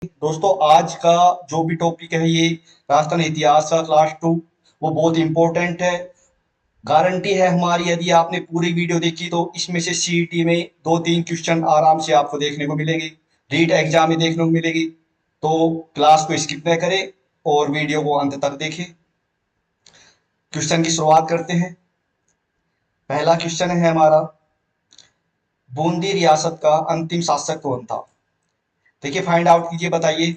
दोस्तों आज का जो भी टॉपिक है ये राजस्थान इतिहास का क्लास 2 वो बहुत इंपॉर्टेंट है। गारंटी है हमारी, यदि आपने पूरी वीडियो देखी तो इसमें से सीईटी में 2-3 क्वेश्चन आराम से आपको देखने को मिलेंगे, रीट एग्जाम में देखने को मिलेगी। तो क्लास को स्किप न करें और वीडियो को अंत तक देखें। क्वेश्चन की शुरुआत करते हैं। पहला क्वेश्चन है हमारा, बूंदी रियासत का अंतिम शासक कौन था? देखिए, फाइंड आउट कीजिए, बताइए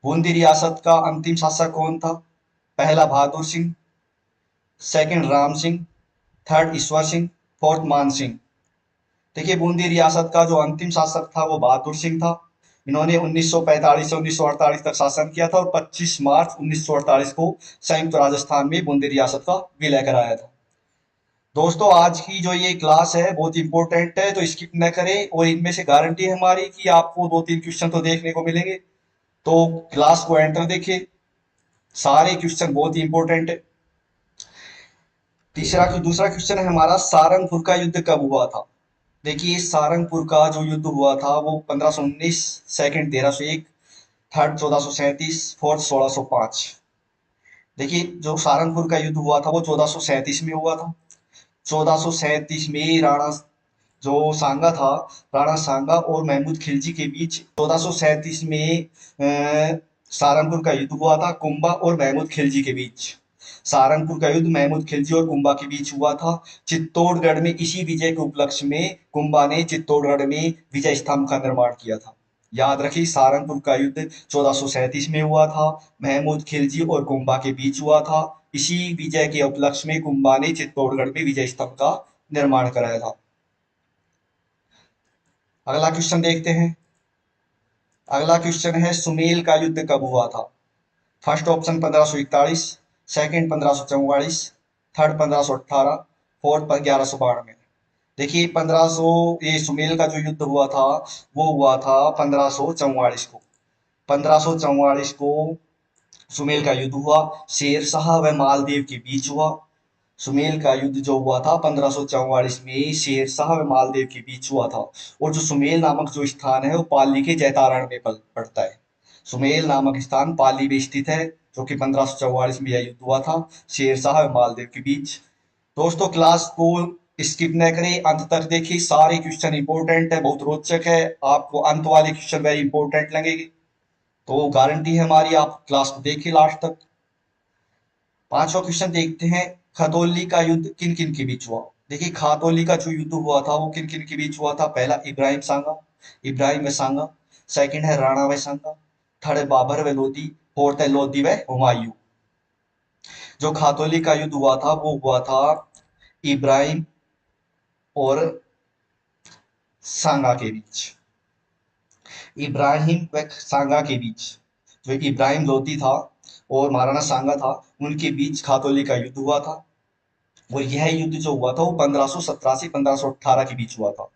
बूंदी रियासत का अंतिम शासक कौन था। पहला Bahadur Singh, second Ram Singh, third Ishwar Singh, fourth मान सिंह। देखिए, बूंदी रियासत का जो अंतिम शासक था वो बहादुर सिंह था। इन्होंने 1945 से 1948 तक शासन किया था और 25 मार्च 1948 को संयुक्त राजस्थान में बूंदी रियासत का विलय कराया था। दोस्तों आज की जो ये क्लास है बहुत इंपॉर्टेंट है, तो स्किप न करें और इनमें से गारंटी है हमारी कि आपको 2-3 क्वेश्चन तो देखने को मिलेंगे। तो क्लास को एंटर देखिए, सारे क्वेश्चन बहुत ही इंपॉर्टेंट है। दूसरा क्वेश्चन है हमारा, सारंगपुर का युद्ध कब हुआ था? देखिए, सारंगपुर का जो युद्ध हुआ था वो 1519, सेकंड 1301, थर्ड 1437, फोर्थ 1605। देखिए, जो सारंगपुर का युद्ध हुआ था वो 1437 में हुआ था। 1437 में जो सांगा था, राणा सांगा और महमूद खिलजी के बीच 1437 में सहारनपुर का युद्ध हुआ था, कुंभा और महमूद खिलजी के बीच। सहारनपुर का युद्ध महमूद खिलजी और कुंभा के बीच हुआ था। चित्तौड़गढ़ में इसी विजय के उपलक्ष्य में कुंभा ने चित्तौड़गढ़ में विजय स्तंभ का निर्माण किया था। याद रखिए, सहारनपुर का युद्ध 1437 में हुआ था, महमूद खिलजी और कुंभा के बीच हुआ था। इसी विजय के उपलक्ष्य में कुंभा ने चित्तौड़गढ़ में विजय स्तंभ का निर्माण कराया था। अगला क्वेश्चन देखते हैं। अगला क्वेश्चन है, सुमेल का युद्ध कब हुआ था? First option 1541, second 1544, third 1518, fourth 1192। देखिए, 1500 ये सुमेल का जो युद्ध हुआ था वो हुआ था 1544 को। 1544 को सुमेल का युद्ध हुआ, शेर शाह व मालदेव के बीच हुआ। सुमेल का युद्ध जो हुआ था 1544 में शेर शाह व मालदेव के बीच हुआ था। और जो सुमेल नामक जो स्थान है वो पाली के जैतारण में पड़ता है। सुमेल नामक स्थान पाली में स्थित है, जो कि 1544 में यह युद्ध हुआ था शेर शाह व मालदेव के बीच। दोस्तों क्लास को स्किप न करें, अंत तक देखिए, सारे क्वेश्चन इंपॉर्टेंट है, बहुत रोचक है। आपको अंत वाले क्वेश्चन वेरी इंपॉर्टेंट लगेंगे। तो गारंटी है हमारी, आप क्लास को देखिए लास्ट तक। पांचवा क्वेश्चन देखते हैं, खतौली का युद्ध किन किन के बीच हुआ? देखिए, खतौली का जो युद्ध हुआ था वो किन किन के बीच हुआ था। पहला इब्राहिम व सांगा, सेकंड है राणा व सांगा, थर्ड है बाबर व लोदी, फोर्थ है लोदी व हुमायूं। जो खतौली का युद्ध हुआ था वो हुआ था इब्राहिम और सांगा के बीच। इब्राहिम व सांगा के बीच, जो इब्राहिम लोदी था और महाराणा सांगा था, उनके बीच खतौली का युद्ध हुआ था। और यह युद्ध जो हुआ था वो 1517 से 1518 के बीच हुआ था।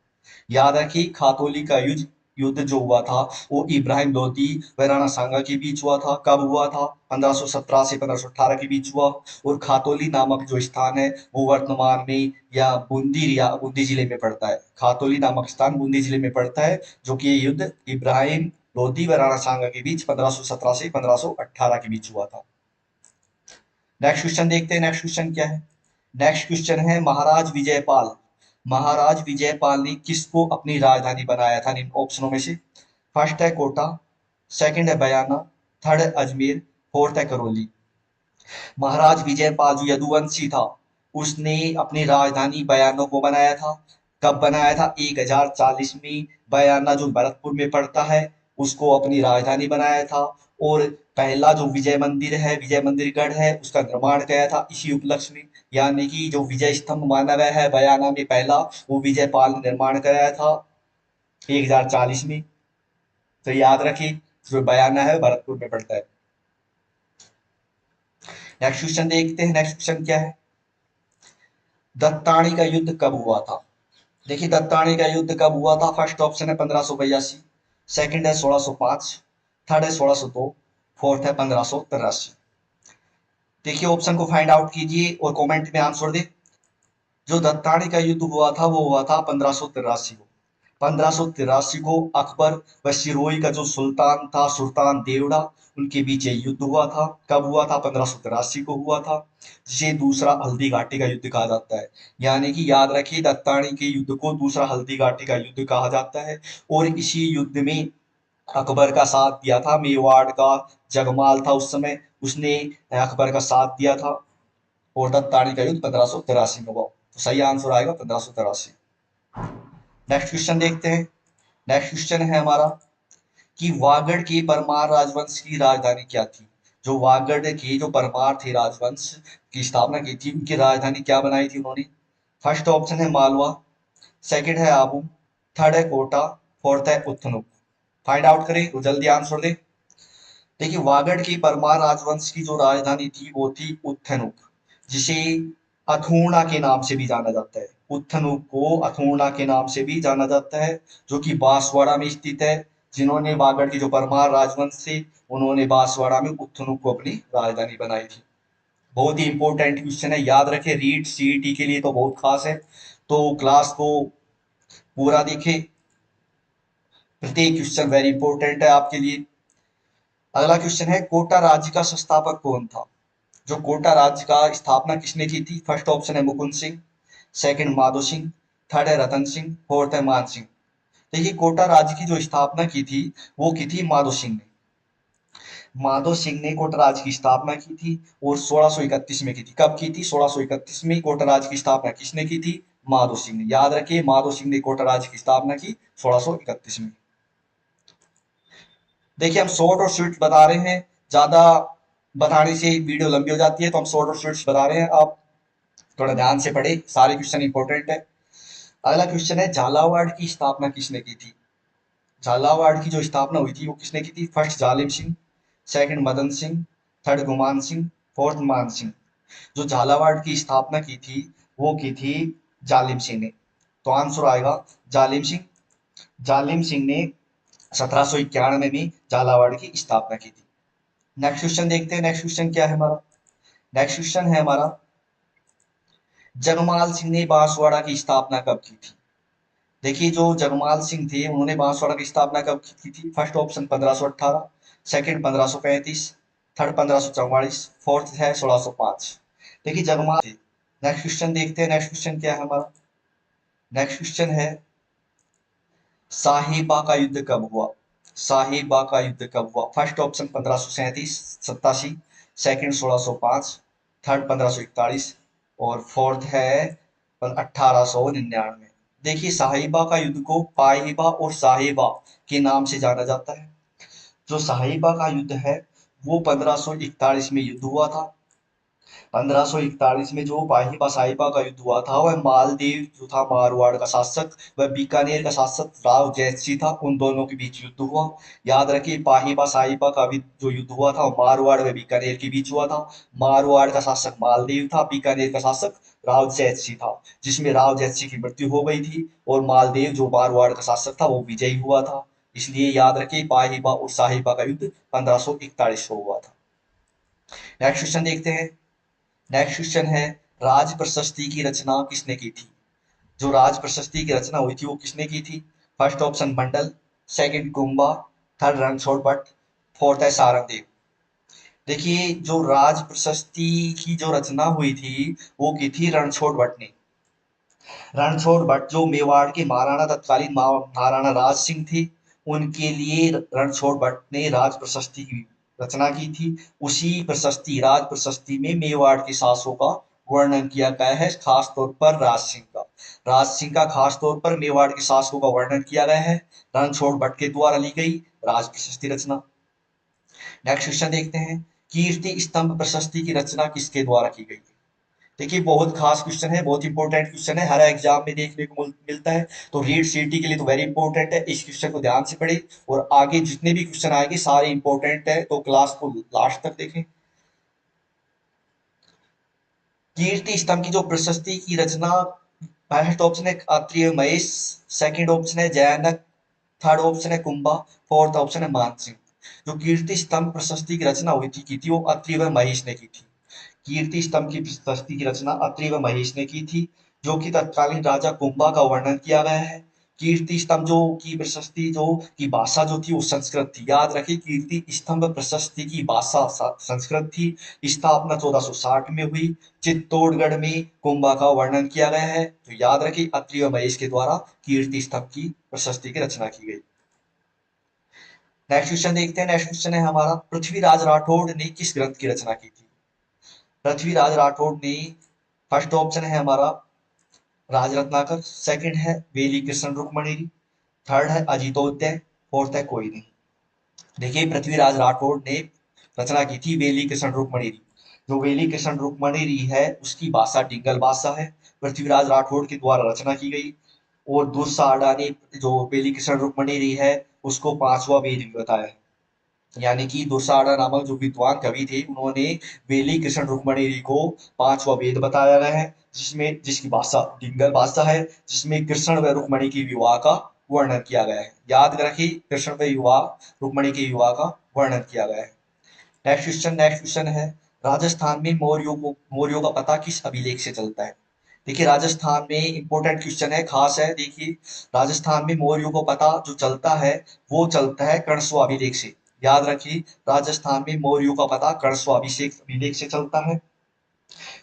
याद रखिए, खातौली का युद्ध युद्ध जो हुआ था वो इब्राहिम लोदी व राणा सांगा के बीच हुआ था। कब हुआ था? 1517 से 1518 के बीच हुआ। और खातौली नामक जो स्थान है वो वर्तमान में या बूंदी जिले में पड़ता है। खातौली नामक स्थान बूंदी जिले में पड़ता है, जो कि ये युद्ध इब्राहिम लोदी व राणा सांगा के बीच 1517 से 1518 के बीच हुआ था। नेक्स्ट क्वेश्चन देखते हैं, नेक्स्ट क्वेश्चन क्या है। नेक्स्ट क्वेश्चन है, महाराज विजयपाल ने किसको अपनी राजधानी बनाया था इन ऑप्शनों में से? फर्स्ट है कोटा, सेकंड है बयाना, थर्ड है अजमेर, फोर्थ है करौली। महाराज विजयपाल जो यदुवंशी था उसने अपनी राजधानी बयानों को बनाया था। कब बनाया था? 1040 में। बयाना जो भरतपुर में पड़ता है उसको अपनी राजधानी बनाया था। और पहला जो विजय मंदिर है, विजय मंदिर गढ़ है, उसका निर्माण किया था इसी उपलक्ष्य में। यानी कि जो विजय स्तंभ माना गया है बयाना में पहला, वो विजयपाल ने निर्माण कराया था 1040 में। तो याद रखिए, जो बयाना है भरतपुर में पड़ता है। नेक्स्ट क्वेश्चन देखते हैं, नेक्स्ट क्वेश्चन क्या है। दत्तानी का युद्ध कब हुआ था? देखिए, दत्तानी का युद्ध कब हुआ था? फर्स्ट ऑप्शन है 1582, सेकंड है 1605, थर्ड है 1602, फोर्थ है 1583। देखिए, ऑप्शन को फाइंड आउट कीजिए और कमेंट में आंसर दे। जो दत्तानी का युद्ध हुआ था वो हुआ था 1583 को। 1583 को अकबर व सिरोही का जो सुल्तान था, सुल्तान देवड़ा, उनके बीच ये युद्ध हुआ था। कब हुआ था? 1583 को हुआ था, जिसे दूसरा हल्दी घाटी का युद्ध कहा जाता है। यानी कि याद रखिए, दत्तानी के युद्ध को दूसरा हल्दी घाटी का युद्ध कहा जाता है। और इसी युद्ध में अकबर का साथ दिया था। मेवाड़ का जगमाल था उस समय, उसने अकबर का साथ दिया था। और दत्तानी का युद्ध 1583 में हुआ। तो सही आंसर आएगा 1583। नेक्स्ट क्वेश्चन देखते हैं। नेक्स्ट क्वेश्चन है हमारा कि वागड़ के परमार राजवंश की राजधानी क्या थी? जो वागड़ के जो परमार थे राजवंश की स्थापना की थी, उनकी राजधानी क्या बनाई थी उन्होंने? फर्स्ट ऑप्शन है मालवा, सेकंड है आबू, थर्ड है कोटा, फोर्थ है उत्तनुक। फाइंड आउट करें तो जल्दी आंसर दे। देखिए, वागड़ की परमार राजवंश की जो राजधानी थी वो थी उत्थनुक, जिसे अथूणा के नाम से भी जाना जाता है। उत्थनुक को अथूणा के नाम से भी जाना जाता है, जो कि बांसवाड़ा में स्थित है। जिन्होंने वागड़ की जो परमार राजवंश थे, उन्होंने बांसवाड़ा में उत्थनुक को अपनी राजधानी बनाई थी। बहुत ही इंपॉर्टेंट क्वेश्चन है, याद रखें। रीट सीईटी के लिए तो बहुत खास है, तो क्लास को पूरा देखें। प्रत्येक क्वेश्चन वेरी इंपॉर्टेंट है आपके लिए। अगला क्वेश्चन है, कोटा राज्य का संस्थापक कौन था? जो कोटा राज्य का स्थापना किसने की थी? फर्स्ट ऑप्शन है मुकुंद सिंह, सेकंड माधो सिंह, थर्ड है रतन सिंह, फोर्थ है मान सिंह। देखिए, कोटा राज्य की जो स्थापना की थी वो की थी माधो सिंह ने। माधो सिंह ने कोटा राज्य की स्थापना की थी और 1631 में की थी। कब की थी? 1631 में कोटा राज्य की स्थापना किसने की थी? माधो सिंह ने। याद रखिए, माधो सिंह ने कोटा राज्य की स्थापना की 1631 में। देखिए, हम शॉर्ट और स्वीट बता रहे हैं, ज्यादा बताने से वीडियो लंबी हो जाती है, तो हम शॉर्ट और स्वीट्स बता रहे हैं। आप थोड़ा ध्यान से पढ़े, सारे क्वेश्चन इंपॉर्टेंट है। अगला क्वेश्चन है, झालावाड़ की स्थापना किसने की थी? झालावाड़ की जो स्थापना हुई थी वो किसने की थी? फर्स्ट जालिम Singh, second Madan Singh, third Guman Singh, fourth मान सिंह। जो झालावाड़ की स्थापना की थी वो की थी जालिम सिंह ने। तो आंसर आएगा जालिम सिंह। जालिम सिंह ने 1791 में झालावाड़ की स्थापना की थी। नेक्स्ट क्वेश्चन देखते हैं। नेक्स्ट क्वेश्चन क्या है हमारा? नेक्स्ट क्वेश्चन है हमारा, जगमाल सिंह ने बांसवाड़ा की स्थापना कब की थी? देखिए, जो जगमाल सिंह थे उन्होंने बांसवाड़ा की स्थापना कब की थी? First option 1518, second 1535, third 1544, fourth है 1605। देखिए, जगमाल थे। नेक्स्ट क्वेश्चन देखते हैं। नेक्स्ट क्वेश्चन क्या है हमारा? नेक्स्ट क्वेश्चन है, साहिबा का युद्ध कब हुआ? साहिबा का युद्ध कब हुआ? फर्स्ट ऑप्शन 1537 87, सेकंड 1605, थर्ड 1541 और फोर्थ है 1899। देखिए, साहिबा का युद्ध को पाहिबा और साहिबा के नाम से जाना जाता है। जो साहिबा का युद्ध है वो 1541 में युद्ध हुआ था। 1541 में जो पाहिबा साहिबा का युद्ध हुआ था, वह मालदेव जो था मारवाड़ का शासक, वह बीकानेर का शासक राव जैतसिंह था, उन दोनों के बीच युद्ध हुआ। याद रखिए, पाहिबा साहिबा का भी जो युद्ध हुआ था मारवाड़ व बीकानेर के बीच हुआ था। मारवाड़ का शासक मालदेव था, बीकानेर का शासक राव जैतसिंह था, जिसमें राव जैतसिंह की मृत्यु हो गई थी और मालदेव जो मारवाड़ का शासक था वो विजयी हुआ था। इसलिए याद रखिए, पाहिबा और साहिबा का युद्ध 1541 को हुआ था। नेक्स्ट क्वेश्चन देखते हैं। नेक्स्ट क्वेश्चन है, राज प्रशस्ति की रचना किसने की थी? जो राज प्रशस्ति की रचना हुई थी वो किसने की थी? First option Mandal, second Kumbha, third Ranchhod Bhatt, fourth है सारंगदेव। देखिए, जो राज प्रशस्ति की जो रचना हुई थी वो की थी रणछोड़ भट्ट ने। रणछोड़ भट्ट जो मेवाड़ के महाराणा तत्कालीन महाराणा राज सिंह थे, उनके लिए रणछोड़ भट्ट ने राज प्रशस्ति की रचना की थी। उसी प्रशस्ति राज प्रशस्ति में मेवाड़ के शासकों का वर्णन किया गया है, खास तौर पर राज सिंह का। राज सिंह का खास तौर पर मेवाड़ के शासकों का वर्णन किया गया है। रणछोड़ भट्ट के द्वारा ली गई राज प्रशस्ति रचना। नेक्स्ट क्वेश्चन देखते हैं, कीर्ति स्तंभ प्रशस्ति की रचना किसके द्वारा की गई? देखिए, बहुत खास क्वेश्चन है, बहुत इंपॉर्टेंट क्वेश्चन है, हर एग्जाम में देखने को मिलता है। तो रीड सीटी के लिए तो वेरी इंपॉर्टेंट है, इस क्वेश्चन को ध्यान से पढ़े और आगे जितने भी क्वेश्चन आएंगे सारे इंपॉर्टेंट है, तो क्लास को लास्ट तक देखें। कीर्ति स्तंभ की जो प्रशस्ति की रचना, फर्स्ट ऑप्शन है अत्रिय महेश, सेकंड ऑप्शन है जयानक, थर्ड ऑप्शन है कुंभा, फोर्थ ऑप्शन है मानसिंह। जो कीर्ति स्तंभ प्रशस्ति की रचना हुई थी की थी वो अत्रि व महेश ने की थी। कीर्ति स्तंभ की प्रशस्ति की रचना अत्रि व महेश ने की थी, जो कि तत्कालीन राजा कुंभा का वर्णन किया गया है। कीर्ति स्तंभ जो की प्रशस्ति जो की भाषा जो थी वो संस्कृत थी। याद रखिए, कीर्ति स्तंभ प्रशस्ति की भाषा संस्कृत थी। स्थापना 1460 में हुई। चित्तौड़गढ़ में कुंभा का वर्णन किया गया है। तो याद रखिए, अत्रि व महेश के द्वारा कीर्ति स्तंभ की प्रशस्ति की रचना की गई। नेक्स्ट क्वेश्चन देखते हैं। नेक्स्ट क्वेश्चन है हमारा, पृथ्वीराज राठौड़ ने किस ग्रंथ की रचना की थी? पृथ्वीराज राठौड़ ने, फर्स्ट ऑप्शन है हमारा राज रत्नाकर, सेकंड है वेली कृष्ण रुक्मणी, थर्ड है अजितोदय, फोर्थ है कोई नहीं। देखिए, पृथ्वीराज राठौड़ ने रचना की थी वेली कृष्ण रुक्मणी। जो वेली कृष्ण रुक्मणी है उसकी भाषा डिंगल भाषा है, पृथ्वीराज राठौड़ के द्वारा रचना की गई। और दुर्साहड़ा ने जो वेली कृष्ण रुक्मणी है उसको पांचवा वेद भी बताया है। यानी कि दुर्साहड़ा नामक जो विद्वान कवि थे उन्होंने वेली कृष्ण रुक्मणी को पांचवा वेद बताया गया है, जिसमें जिसकी भाषा डिंगल भाषा है, जिसमें कृष्ण व रुक्मणी की विवाह का वर्णन किया गया है। याद रखिए, कृष्ण व विवाह रुक्मणी के विवाह का वर्णन किया गया है। नेक्स्ट क्वेश्चन है, राजस्थान में मौर्यों का पता किस अभिलेख से चलता है? देखिए, राजस्थान में इंपॉर्टेंट क्वेश्चन है, खास है। देखिए, राजस्थान में मौर्यों को पता जो चलता है वो चलता है कर्णस्व अभिलेख से। याद रखिए, राजस्थान में मौर्यों का पता कर्णस्व अभिलेख से चलता है।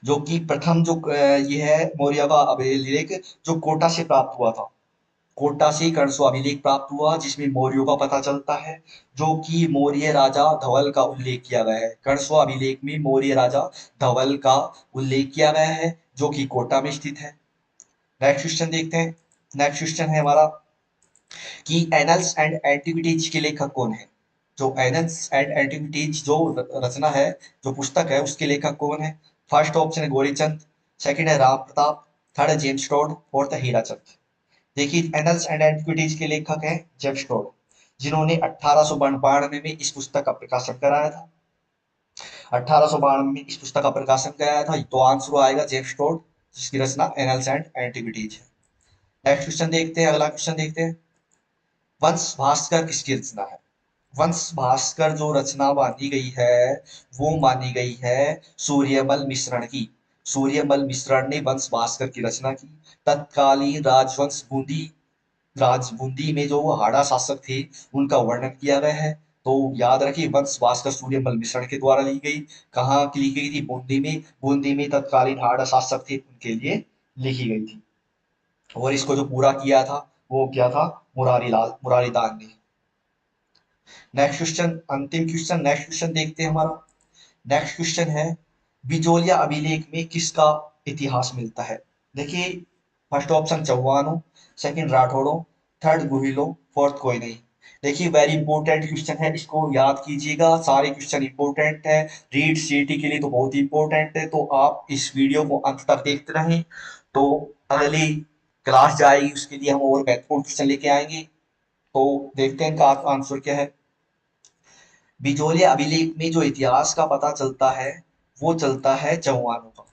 जो कि प्रथम जो ये है मौर्य का अभिलेख जो कोटा से प्राप्त हुआ था। कोटा से कर्णस्व अभिलेख प्राप्त हुआ जिसमें मौर्यों का पता चलता है, जो कि मौर्य राजा धवल का उल्लेख किया गया है। कर्णस्व अभिलेख में मौर्य राजा धवल का उल्लेख किया गया है, जो कि कोटा में स्थित है। नेक्स्ट क्वेश्चन देखते हैं। नेक्स्ट क्वेश्चन है हमारा कि एनल्स एंड एंटिक्विटीज के लेखक कौन है? जो एनल्स एंड एंटिक्विटीज जो रचना है, जो पुस्तक है, उसके लेखक कौन है? फर्स्ट ऑप्शन है गौरीचंद, सेकंड है राम प्रताप, थर्ड है जेम्स टोड, फोर्थ है हीराचंद। देखिए, एनल्स एंड एंटिक्विटीज के लेखक हैं जेम्स टोड, जिन्होंने 1892 में इस पुस्तक का प्रकाशन कराया था। 1892 में इस पुस्तक का प्रकाशन कराया था। तो आंसर आएगा जेम्स टोड, जिसकी रचना एनल्स एंड एंटिक्विटीज है। नेक्स्ट क्वेश्चन देखते हैं। अगला क्वेश्चन देखते हैं, वंश भास्कर किसकी रचना है? वंश भास्कर जो रचना मानी गई है वो मानी गई है सूर्यमल मिश्रण की। सूर्यमल मिश्रण ने वंश भास्कर की रचना की। तत्कालीन राजवंश बूंदी में जो हाड़ा शासक थे उनका वर्णन किया गया है। तो याद रखिए, वंश भास्कर सूर्यमल मिश्रण के द्वारा ली गई। कहाँ की ली गई थी? बूंदी में। बूंदी में तत्कालीन हाड़ा शासक थे उनके लिए लिखी गई थी। और इसको जो पूरा किया था वो क्या था? मुरारीलाल ने। नेक्स्ट क्वेश्चन, अंतिम क्वेश्चन, नेक्स्ट क्वेश्चन देखते हैं हमारा। नेक्स्ट क्वेश्चन है, बिजोलिया अभिलेख में किसका इतिहास मिलता है? देखिए, फर्स्ट ऑप्शन चौहानों, सेकंड राठौड़ों, थर्ड गुहिलों, फोर्थ कोई नहीं। देखिए, वेरी इंपॉर्टेंट क्वेश्चन है, इसको याद कीजिएगा। सारे क्वेश्चन इंपॉर्टेंट है, रीड सीटी के लिए तो बहुत इंपॉर्टेंट है। तो आप इस वीडियो को अंत तक देखते रहें। तो अगली क्लास जाएगी उसके लिए हम और महत्वपूर्ण क्वेश्चन लेके आएंगे। तो देखते हैं इनका आंसर क्या है। बिजोलिया अभिलेख में जो इतिहास का पता चलता है वो चलता है चौहानों का।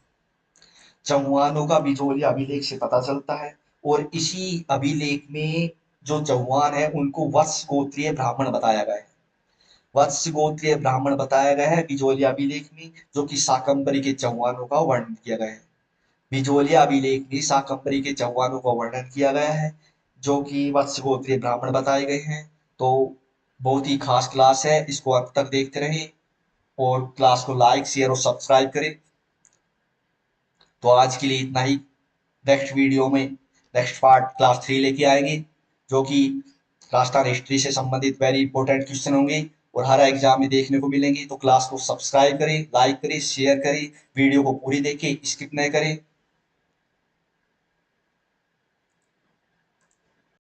चौहानों का बिजोलिया अभिलेख से पता चलता है। और इसी अभिलेख में जो चौहान है उनको वत्स गोत्रीय ब्राह्मण बताया गया है। वत्स गोत्रीय ब्राह्मण बताया गया है बिजोलिया अभिलेख में, जो कि शाकंभरी के चौहानों का वर्णन किया गया है। बिजोलिया अभिलेख में शाकंभरी के चौहानों का वर्णन किया गया है, जो कि वत्स गोत्रीय ब्राह्मण बताए गए हैं। तो बहुत ही खास क्लास है, इसको अंत तक देखते रहें और क्लास को लाइक शेयर और सब्सक्राइब करें। तो आज के लिए इतना ही। नेक्स्ट वीडियो में नेक्स्ट पार्ट क्लास 3 लेके आएंगे, जो कि राजस्थान हिस्ट्री से संबंधित वेरी इंपॉर्टेंट क्वेश्चन होंगे और हर एग्जाम में देखने को मिलेंगे। तो क्लास को सब्सक्राइब करें, लाइक करें, शेयर करें, वीडियो को पूरी देखें, स्किप नहीं करें।